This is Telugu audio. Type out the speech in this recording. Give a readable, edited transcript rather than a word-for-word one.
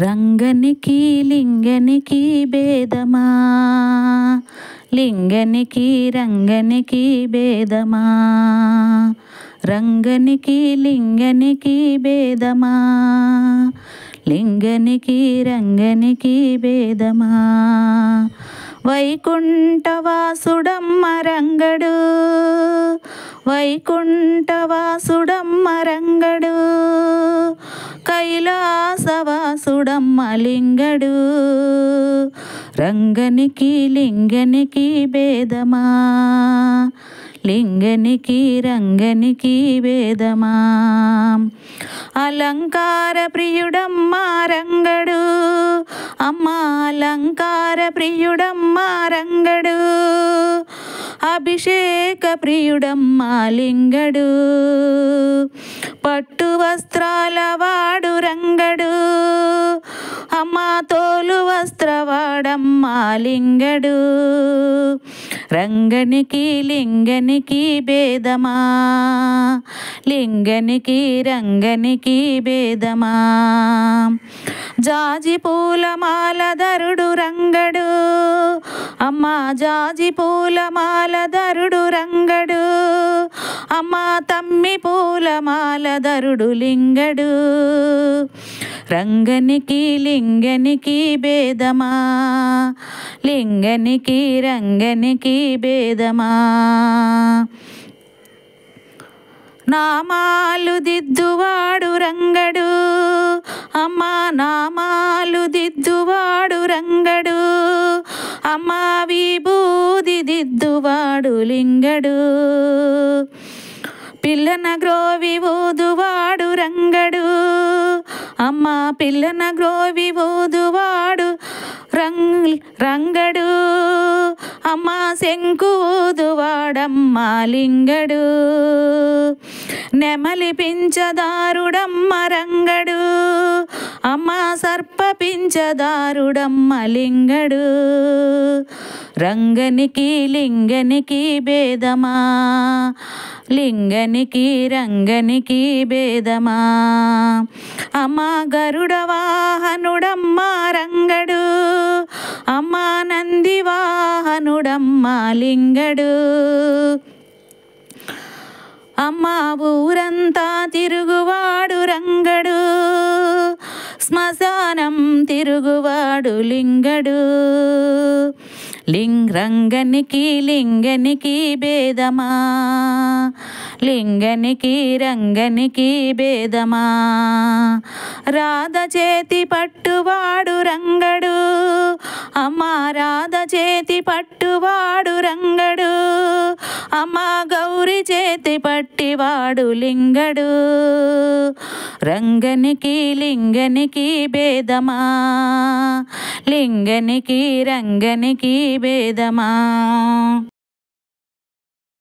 రంగనికి లింగనికి భేదమా, లింగనికి రంగనికి భేదమా, రంగనికి లింగనికి భేదమా, లింగనికి రంగనికి భేదమా. వైకుంఠవాసుడమ్మ రంగడు, వైకుంఠవాసుడమ్మ రంగడు, కైలాసవాసుడమ్మ లింగడు. రంగనికి లింగనికి భేదమా, లింగనికి రంగనికి భేదమా. అలంకార ప్రియుడమ్మ రంగడు, అమ్మ అలంకార ప్రియుడమ్మ రంగడు, అభిషేక ప్రియుడమ్మ లింగడు. పట్టు వస్త్రాల వాడు రంగడు, అమ్మ తోలు వస్త్రవాడమ్మ లింగడు. రంగనికి లింగనికి భేదమా, లింగనికి రంగనికి భేదమా. జాజి పూల మాలధరుడు రంగడు, అమ్మ జాజి పూల మాలధరుడు రంగడు, అమ్మ తమ్మి పూల మాలధరుడు లింగడు. రంగనికి లింగనికి భేదమా, లింగనికి రంగనికి భేదమా. నామాలు దిద్దువాడు రంగడు, అమ్మ నామాలు దిద్దువాడు రంగడు, అమ్మ విభూది దిద్దువాడు లింగడు. పిల్లన గ్రోవి ఊదువాడు రంగడు, అమ్మ పిల్లన గ్రోవి ఊదువాడు రంగడు, అమ్మ శంకు ఊదువాడమ్మ లింగడు. నెమలి పించదారుడమ్మ రంగడు, అమ్మ సర్ప పించదారుడమ్మ లింగడు. రంగనికి లింగనికి భేదమా, లింగనికి రంగనికి భేదమా. అమ్మ గరుడ వాహనుడమ్మ రంగడు, అమ్మ నంది వాహనుడమ్మ లింగడు. అమ్మ ఊరంతా తిరుగువాడు రంగడు, శ్మశానం తిరుగువాడు లింగడు. రంగనికి లింగనికి భేదమా, లింగనికి రంగనికి భేదమా. రాధ చేతి పట్టువాడు రంగడు, అమ్మ రాధ చేతి పట్టువాడు రంగడు, అమ్మ గౌరి చేతి పట్టివాడు లింగడు. రంగనికి లింగనికి భేదమా, లింగనికి రంగనికి భేదమా.